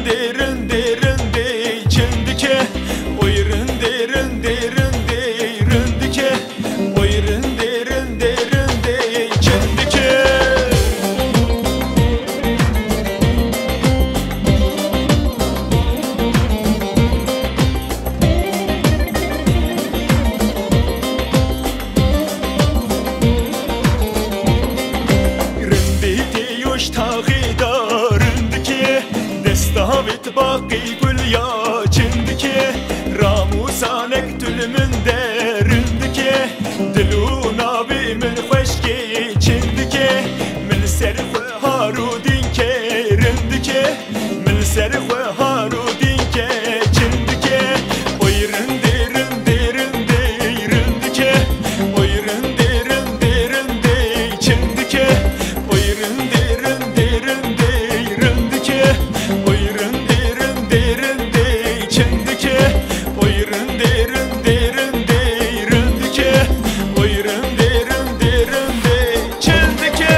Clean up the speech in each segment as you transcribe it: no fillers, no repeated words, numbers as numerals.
rinde rinde rinde çindike oy rinde rinde rinde rindike oy rinde rinde rinde çindike دستاوت باقی گل یا چندکه راموسانک دل من درندکه دلو نابی من خوشکی چندکه من سر خو هارودین که رندکه من سر خو هارودین که چندکه oy rinde rinde rinde rindike oy rinde rinde rinde çindike oy rinde rinde rinde rindike oy rinde rinde rinde çindike oy rinde rinde rinde rindike oy rinde rinde rinde çindike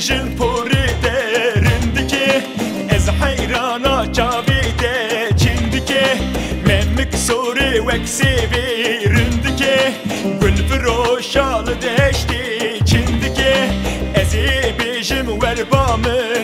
Jin puri derindike ez hayrana çavide çindike memik sori veksi verindike gül froşal deşti çindike ezi bijim verbamı